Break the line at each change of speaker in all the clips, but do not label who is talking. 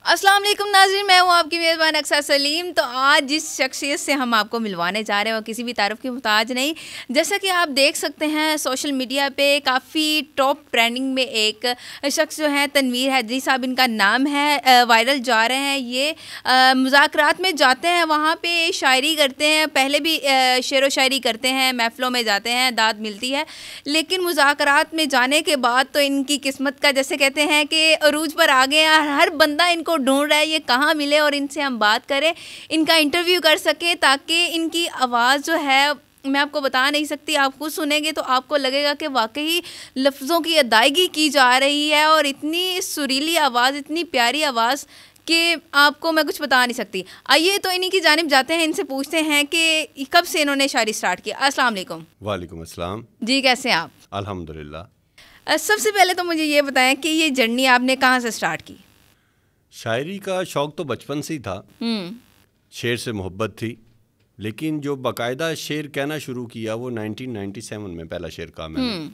السلام علیکم ناظرین، میں ہوں آپ کی میزبان اقصیٰ سلیم۔ تو آج جس شخصیت سے ہم آپ کو ملوانے جا رہے ہیں وہ کسی بھی تعارف کی محتاج نہیں۔ جیسا کہ آپ دیکھ سکتے ہیں سوشل میڈیا پہ کافی ٹاپ ٹرینڈنگ میں ایک شخص جو ہے تنویر حیدری صاحب ان کا نام ہے، وائرل جا رہے ہیں۔ یہ مذاکرات میں جاتے ہیں، وہاں پہ شاعری کرتے ہیں، پہلے بھی شعر و شاعری کرتے ہیں، محفلوں میں جاتے ہیں، داد ملتی ہے، لیکن مذاکرات میں جانے کے بعد تو ان کی قسمت کا جیسے کہتے ہیں کہ عروج پر آ گئے ہیں۔ ہر بندہ ان کو ڈھونڈ رہا ہے یہ کہاں ملے اور ان سے ہم بات کریں، ان کا انٹرویو کر سکیں، تاکہ ان کی آواز جو ہے میں آپ کو بتا نہیں سکتی، آپ خود سنیں گے تو آپ کو لگے گا کہ واقعی لفظوں کی ادائیگی کی جا رہی ہے، اور اتنی سریلی آواز، اتنی پیاری آواز کہ آپ کو میں کچھ بتا نہیں سکتی۔ آئیے تو انہی کی جانب جاتے ہیں، ان سے پوچھتے ہیں کہ کب سے انہوں نے شاعری سٹارٹ کیا۔ السلام علیکم۔
وعلیکم السلام
جی، کیسے ہیں آپ؟
الحمدللہ۔
سب سے پہلے تو مجھے یہ بتائیں کہ یہ جرنی آپ نے کہاں سے سٹارٹ کی؟
شاعری کا شوق تو بچپن سے ہی تھا، شعر سے محبت تھی، لیکن جو باقاعدہ شعر کہنا شروع کیا وہ 1997 میں پہلا شعر کہا میں نے۔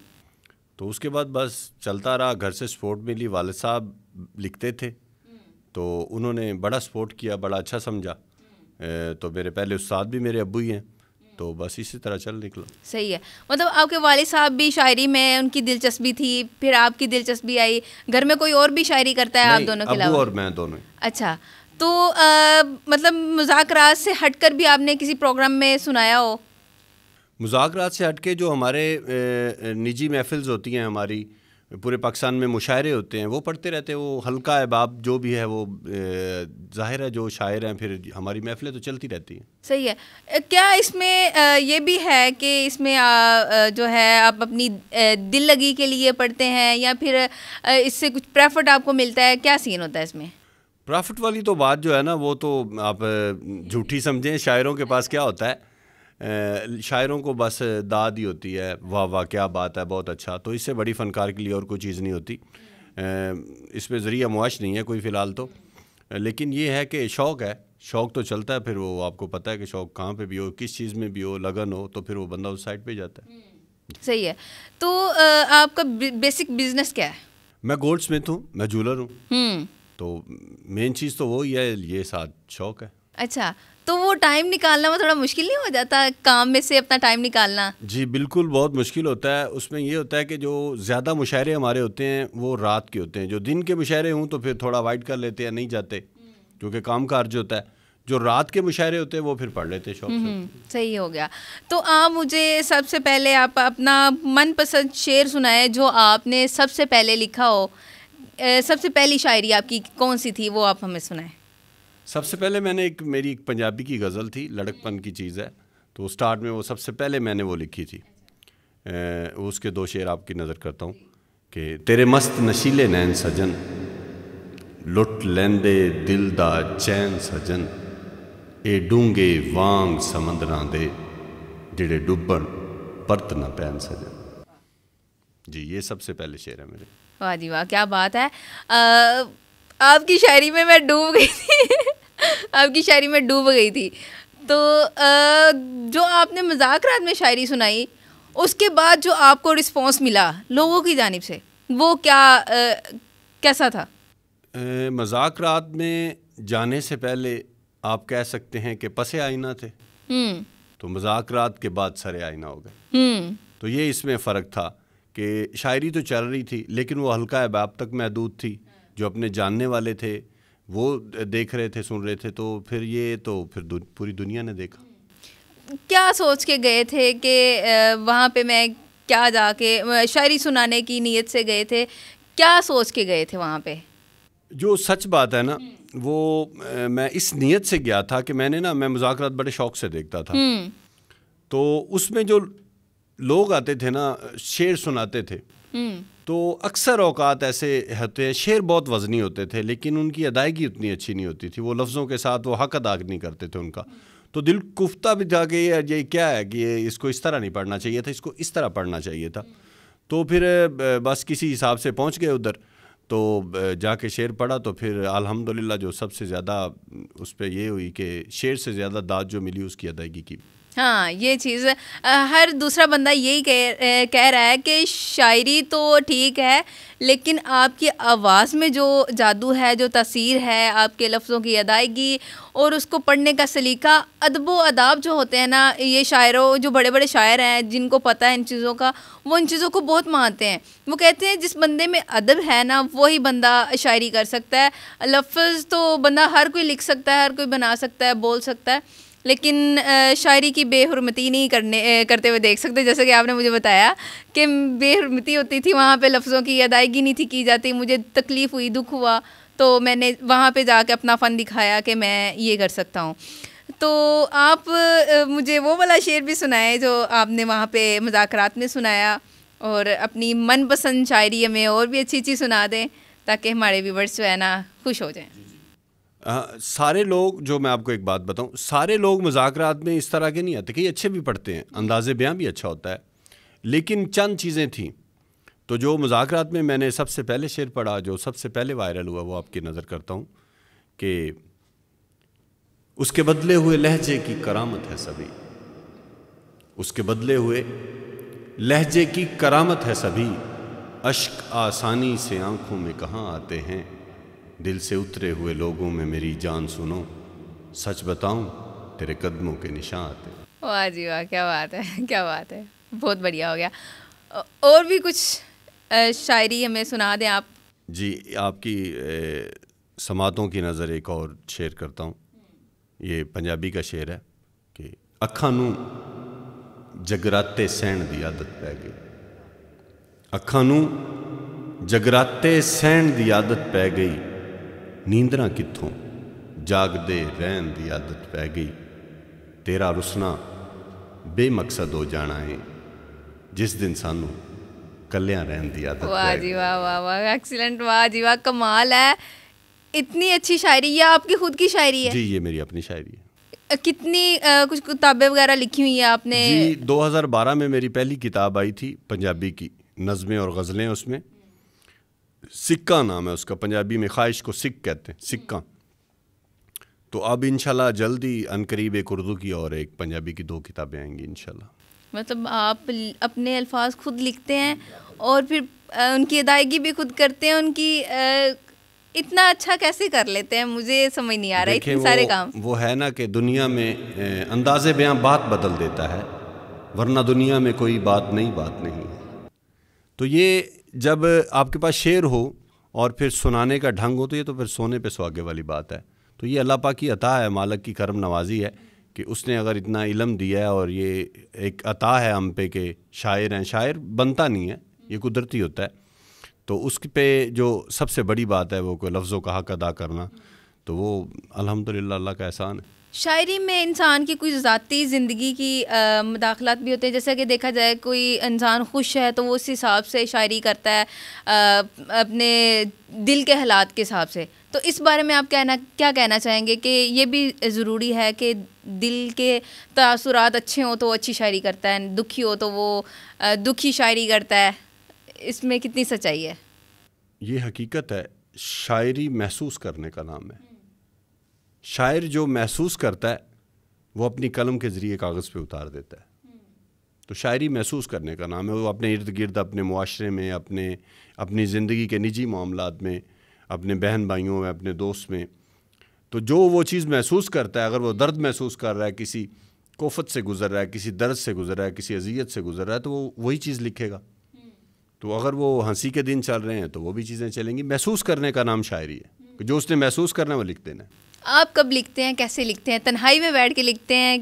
تو اس کے بعد بس چلتا رہا، گھر سے سپورٹ ملی، والد صاحب لکھتے تھے تو انہوں نے بڑا سپورٹ کیا، بڑا اچھا سمجھا۔ تو میرے پہلے استاد بھی میرے ابو ہی ہیں، تو بس اسی طرح چل نکلا۔
صحیح ہے، مطلب آپ کے والد صاحب بھی شاعری میں ان کی دلچسپی تھی، پھر آپ کی دلچسپی آئی۔ گھر میں کوئی اور بھی شاعری کرتا ہے آپ دونوں کے علاوہ؟
ابو اور میں دونوں۔
اچھا، تو مطلب مذاکرات سے ہٹ کر بھی آپ نے کسی پروگرام میں سنایا ہو؟
مذاکرات سے ہٹ کے جو ہمارے نجی محفلز ہوتی ہیں، ہماری پورے پاکستان میں مشاعرے ہوتے ہیں، وہ پڑھتے رہتے ہیں۔ وہ حلقہ احباب جو بھی ہے وہ ظاہر ہے جو شاعر ہیں، پھر ہماری محفلیں تو چلتی رہتی ہیں۔
صحیح ہے۔ کیا اس میں یہ بھی ہے کہ اس میں جو ہے آپ اپنی دل لگی کے لیے پڑھتے ہیں، یا پھر اس سے کچھ پریفٹ آپ کو ملتا ہے؟ کیا سین ہوتا ہے اس میں؟
پرافٹ والی تو بات جو ہے نا، وہ تو آپ جھوٹی سمجھیں۔ شاعروں کے پاس کیا ہوتا ہے، شاعروں کو بس داد ہی ہوتی ہے، واہ واہ کیا بات ہے، بہت اچھا۔ تو اس سے بڑی فنکار کے لیے اور کوئی چیز نہیں ہوتی، اس میں ذریعہ معاش نہیں ہے کوئی فی الحال تو۔ لیکن یہ ہے کہ شوق ہے، شوق تو چلتا ہے، پھر وہ آپ کو پتہ ہے کہ شوق کہاں پہ بھی ہو، کس چیز میں بھی ہو، لگن ہو، تو پھر وہ بندہ اس سائڈ پہ جاتا ہے۔
صحیح ہے۔ تو آپ کا بیسک بزنس کیا ہے؟
میں گولڈ سمتھ ہوں، میں جولر ہوں، تو مین چیز تو وہی ہے، یہ ساتھ شوق ہے۔
اچھا، تو وہ ٹائم نکالنا وہ تھوڑا مشکل نہیں ہو جاتا، کام میں سے اپنا ٹائم نکالنا؟
جی بالکل، بہت مشکل ہوتا ہے۔ اس میں یہ ہوتا ہے کہ جو زیادہ مشاعرے ہمارے ہوتے ہیں وہ رات کے ہوتے ہیں۔ جو دن کے مشاعرے ہوں تو پھر تھوڑا اوائڈ کر لیتے ہیں، نہیں جاتے کیونکہ کام کار جو ہوتا ہے۔ جو رات کے مشاعرے ہوتے ہیں وہ پھر پڑھ لیتے شوق سے۔
صحیح ہو گیا۔ تو آپ مجھے سب سے پہلے آپ اپنا من پسند شعر سنائے جو آپ نے سب سے پہلے لکھا ہو۔ سب سے پہلی شاعری آپ کی کون سی تھی، وہ آپ ہمیں سنائیں۔
سب سے پہلے میں نے میری ایک پنجابی کی غزل تھی، لڑک پن کی چیز ہے، تو اسٹارٹ میں وہ سب سے پہلے میں نے وہ لکھی تھی۔ اس کے دو شعر آپ کی نظر کرتا ہوں کہ تیرے مست نشیلے نین سجن، لٹ لیندے دل دا چین سجن، اے ڈونگے وانگ سمندراں دے جڑے ڈبن پرت نہ پین سجن۔ جی یہ سب سے پہلے شعر ہے میرے۔
واہ جی واہ، کیا بات ہے۔ آپ کی شاعری میں ڈوب گئی تھی آپ کی شاعری میں ڈوب گئی تھی۔ تو جو آپ نے مذاکرات میں شاعری سنائی، اس کے بعد جو آپ کو رسپانس ملا لوگوں کی جانب سے، وہ کیسا تھا؟
مذاکرات میں جانے سے پہلے آپ کہہ سکتے ہیں کہ پس آئینہ تھے، تو مذاکرات کے بعد سر آئینہ ہو گئے۔ تو یہ اس میں فرق تھا کہ شاعری تو چل رہی تھی لیکن وہ حلقہ احباب تک محدود تھی، جو اپنے جاننے والے تھے وہ دیکھ رہے تھے، سن رہے تھے، تو پھر یہ تو پھر پوری دنیا نے دیکھا۔
کیا سوچ کے گئے تھے کہ وہاں پہ میں کیا جا کے شاعری سنانے کی نیت سے گئے تھے؟ کیا سوچ کے گئے تھے وہاں پہ؟
جو سچ بات ہے نا، وہ میں اس نیت سے گیا تھا کہ میں مذاکرات بڑے شوق سے دیکھتا تھا، تو اس میں جو لوگ آتے تھے نا، شعر سناتے تھے، تو اکثر اوقات ایسے ہوتے ہیں شعر بہت وزنی ہوتے تھے لیکن ان کی ادائیگی اتنی اچھی نہیں ہوتی تھی، وہ لفظوں کے ساتھ وہ حق ادا نہیں کرتے تھے ان کا، تو دل کفتہ بھی تھا کہ یہ کیا ہے، کہ اس کو اس طرح نہیں پڑھنا چاہیے تھا، اس کو اس طرح پڑھنا چاہیے تھا۔ تو پھر بس کسی حساب سے پہنچ گئے ادھر، تو جا کے شعر پڑھا، تو پھر الحمدللہ جو سب سے زیادہ اس پہ یہ ہوئی کہ شعر سے زیادہ داد جو ملی اس کی ادائیگی کی.
ہاں یہ چیز ہر دوسرا بندہ یہی کہہ رہا ہے کہ شاعری تو ٹھیک ہے لیکن آپ کی آواز میں جو جادو ہے, جو تاثیر ہے, آپ کے لفظوں کی ادائیگی اور اس کو پڑھنے کا سلیقہ, ادب و آداب جو ہوتے ہیں نا, یہ شاعروں جو بڑے بڑے شاعر ہیں جن کو پتہ ہے ان چیزوں کا, وہ ان چیزوں کو بہت مانتے ہیں. وہ کہتے ہیں جس بندے میں ادب ہے نا وہی بندہ شاعری کر سکتا ہے. لفظ تو بندہ ہر کوئی لکھ سکتا ہے, ہر کوئی بنا سکتا ہے, بول سکتا ہے, لیکن شاعری کی بے حرمتی نہیں کرتے ہوئے دیکھ سکتے. جیسا کہ آپ نے مجھے بتایا کہ بے حرمتی ہوتی تھی, وہاں پہ لفظوں کی ادائیگی نہیں تھی کی جاتی, مجھے تکلیف ہوئی, دکھ ہوا, تو میں نے وہاں پہ جا کے اپنا فن دکھایا کہ میں یہ کر سکتا ہوں. تو آپ مجھے وہ والا شعر بھی سنائے جو آپ نے وہاں پہ مذاکرات میں سنایا, اور اپنی من پسند شاعری ہمیں اور بھی اچھی اچھی سنا دیں تاکہ ہمارے ویورز جو ہے نا خوش ہو جائیں.
سارے لوگ, جو میں آپ کو ایک بات بتاؤں, سارے لوگ مذاکرات میں اس طرح کے نہیں آتے. کئی اچھے بھی پڑھتے ہیں, انداز بیاں بھی اچھا ہوتا ہے, لیکن چند چیزیں تھیں. تو جو مذاکرات میں نے سب سے پہلے شعر پڑھا, جو سب سے پہلے وائرل ہوا, وہ آپ کی نظر کرتا ہوں کہ اس کے بدلے ہوئے لہجے کی کرامت ہے سبھی, اس کے بدلے ہوئے لہجے کی کرامت ہے سبھی, اشک آسانی سے آنکھوں میں کہاں آتے ہیں, دل سے اترے ہوئے لوگوں میں میری جان سنو, سچ بتاؤں تیرے قدموں کے نشان آتے.
واہ جی واہ, کیا بات ہے, کیا بات ہے, بہت بڑھیا ہو گیا. اور بھی کچھ شاعری ہمیں سنا دیں آپ.
جی, آپ کی سماعتوں کی نظر ایک اور شعر کرتا ہوں. یہ پنجابی کا شعر ہے کہ اکھاں نوں جگراتے سہن دی عادت پی گئی, اکھاں نوں جگراتے سہن دی عادت پی گئی, نیندراں کتھوں جاگدے رہن دی عادت پی گئی, تیرا رسنا بے مقصد ہو جانا ہے جس دن سانو کلیاں رہن دی عادت.
واہ جی واہ, واہ واہ, ایکسیلنٹ, واہ جی واہ, کمال ہے. اتنی اچھی شاعری, یہ آپ کی خود کی شاعری ہے؟
جی, یہ میری اپنی شاعری ہے.
کتنی کچھ کتابیں وغیرہ لکھی ہوئی ہیں آپ نے؟
جی, 2012 میں میری پہلی کتاب آئی تھی پنجابی کی, نظمیں اور غزلیں. اس میں سکہ نام ہے اس کا, پنجابی میں خواہش کو سکھ کہتے ہیں, سکہ. تو اب انشاءاللہ جلدی عنقریب ایک اردو کی اور ایک پنجابی کی 2 کتابیں آئیں گی انشاءاللہ.
مطلب آپ اپنے الفاظ خود لکھتے ہیں اور پھر ان کی ادائیگی بھی خود کرتے ہیں, ان کی اتنا اچھا کیسے کر لیتے ہیں, مجھے سمجھ نہیں آ رہا اتنے سارے کام.
وہ ہے نا کہ دنیا میں انداز بیاں بات بدل دیتا ہے, ورنہ دنیا میں کوئی بات نہیں ہے. تو یہ جب آپ کے پاس شعر ہو اور پھر سنانے کا ڈھنگ ہو تو یہ تو پھر سونے پہ سہاگے والی بات ہے. تو یہ اللہ پاک کی عطا ہے, مالک کی کرم نوازی ہے کہ اس نے اگر اتنا علم دیا ہے, اور یہ ایک عطا ہے ہم پہ کہ شاعر ہیں. شاعر بنتا نہیں ہے, یہ قدرتی ہوتا ہے. تو اس پہ جو سب سے بڑی بات ہے وہ کوئی لفظوں کا حق ادا کرنا, تو وہ الحمدللہ اللہ کا احسان ہے.
شاعری میں انسان کی کچھ ذاتی زندگی کی مداخلات بھی ہوتے ہیں, جیسا کہ دیکھا جائے کوئی انسان خوش ہے تو وہ اس حساب سے شاعری کرتا ہے اپنے دل کے حالات کے حساب سے. تو اس بارے میں آپ کیا کہنا چاہیں گے کہ یہ بھی ضروری ہے کہ دل کے تاثرات اچھے ہوں تو وہ اچھی شاعری کرتا ہے, دکھی ہو تو وہ دکھی شاعری کرتا ہے, اس میں کتنی سچائی ہے؟
یہ حقیقت ہے, شاعری محسوس کرنے کا نام ہے. شاعر جو محسوس کرتا ہے وہ اپنی قلم کے ذریعے کاغذ پہ اتار دیتا ہے. تو شاعری محسوس کرنے کا نام ہے. وہ اپنے ارد گرد, اپنے معاشرے میں, اپنی زندگی کے نجی معاملات میں, اپنے بہن بھائیوں میں, اپنے دوست میں, تو جو وہ چیز محسوس کرتا ہے, اگر وہ درد محسوس کر رہا ہے, کسی کوفت سے گزر رہا ہے, کسی درد سے گزر رہا ہے, کسی اذیت سے گزر رہا ہے, تو وہ وہی چیز لکھے گا. تو اگر وہ ہنسی کے دن چل رہے ہیں تو وہ بھی چیزیں چلیں گی. محسوس کرنے کا نام شاعری ہے, کہ جو اس نے محسوس کرنا ہے وہ لکھ دینا ہے.
آپ کب لکھتے ہیں, کیسے لکھتے ہیں؟ تنہائی میں بیٹھ کے لکھتے ہیں؟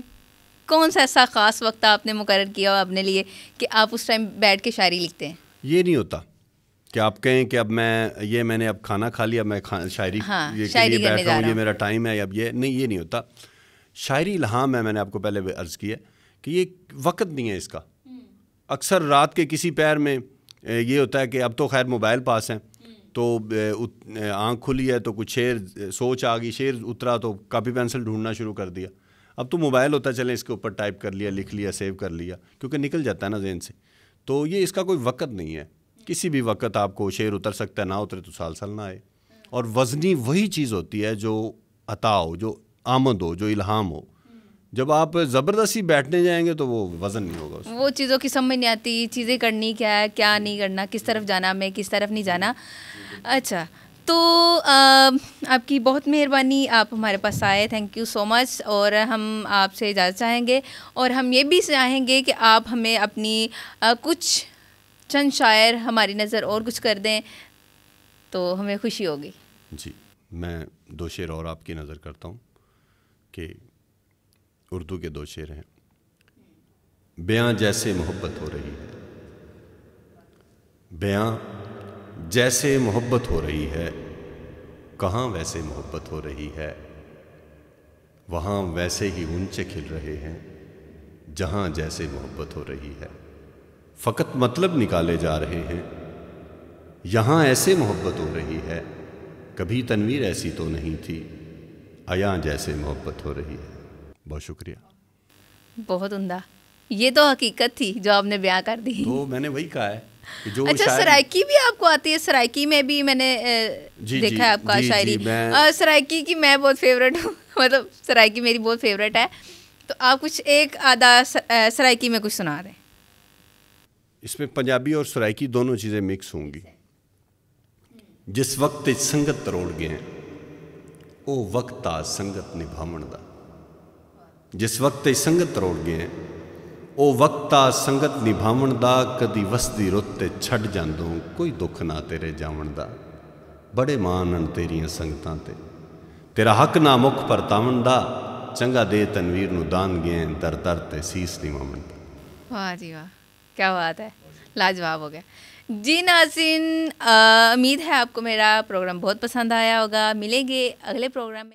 کون سا ایسا خاص وقت آپ نے مقرر کیا ہو اپنے لیے کہ آپ اس ٹائم بیٹھ کے شاعری لکھتے ہیں؟
یہ نہیں ہوتا کہ آپ کہیں کہ اب میں نے اب کھانا کھا لیا, میں شاعری بیٹھ رہا ہوں, یہ میرا ٹائم ہے, اب یہ نہیں ہوتا. شاعری الہام ہے, میں نے آپ کو پہلے عرض کیا کہ یہ وقت نہیں ہے اس کا. اکثر رات کے کسی پیر میں یہ ہوتا ہے کہ اب تو خیر موبائل پاس ہیں, تو آنکھ کھلی ہے تو کچھ شعر سوچ آ گئی, شعر اترا تو کاپی پینسل ڈھونڈنا شروع کر دیا. اب تو موبائل ہوتا چلیں اس کے اوپر ٹائپ کر لیا, لکھ لیا, سیو کر لیا, کیونکہ نکل جاتا ہے نا ذہن سے. تو یہ اس کا کوئی وقت نہیں ہے. کسی بھی وقت آپ کو شعر اتر سکتا ہے, نہ اترے تو سال نہ آئے. اور وزنی وہی چیز ہوتی ہے جو عطا ہو, جو آمد ہو, جو الہام ہو. جب آپ زبردستی بیٹھنے جائیں گے تو وہ وزن نہیں ہوگا اس
وہ چیزوں کی سمجھ نہیں آتی, چیزیں کرنی کیا ہے, کیا نہیں کرنا, کس طرف جانا ہمیں, کس طرف نہیں جانا. اچھا, تو آپ کی بہت مہربانی, آپ ہمارے پاس آئے, تھینک یو سو مچ. اور ہم آپ سے اجازت چاہیں گے, اور ہم یہ بھی چاہیں گے کہ آپ ہمیں اپنی کچھ چند شاعر ہماری نظر اور کچھ کر دیں تو ہمیں خوشی ہوگی.
جی, میں 2 شعر اور آپ کی نظر کرتا ہوں کہ اردو کے 2 شعر ہیں. بیاں جیسے محبت ہو رہی ہے, بیاں جیسے محبت ہو رہی ہے, کہاں ویسے محبت ہو رہی ہے, وہاں ویسے ہی غنچے کھل رہے ہیں جہاں جیسے محبت ہو رہی ہے. فقط مطلب نکالے جا رہے ہیں, یہاں ایسے محبت ہو رہی ہے, کبھی تنویر ایسی تو نہیں تھی, عیاں جیسے محبت ہو رہی ہے. بہت شکریہ.
بہت عمدہ, یہ تو حقیقت تھی جو آپ نے بیان کر دی.
تو میں نے وہی کہا ہے کہ جو
اچھا, سرائکی بھی آپ کو آتی ہے؟ سرائکی میں بھی میں نے دیکھا ہے آپ کا شاعری. سرائکی کی میں بہت فیوریٹ ہوں, مطلب سرائکی میری بہت فیوریٹ ہے. تو آپ کچھ ایک آدھا سرائکی میں کچھ سنا دیں.
اس میں پنجابی اور سرائکی دونوں چیزیں مکس ہوں گی. جس وقت سنگت تروڑ گئے او وقت آ سنگت نبھاون دا, جس وقت سنگت تروڑ گئے او وقت آ سنگت نبھاون دا, کدی وسدی رت تے چھڈ جاندوں کوئی دکھ نہ تیرے جاون دا. بڑے مانن تیریاں سنگتاں تے, تیرا حق نہ مکھ پرتاون دا, چنگا دے تنویر نو دان گئے در در تے سیس نواون دا.
واہ جی واہ, کیا بات ہے, لاجواب ہو گیا. جی ناظرین, امید ہے آپ کو میرا پروگرام بہت پسند آیا ہوگا. ملیں گے اگلے پروگرام میں.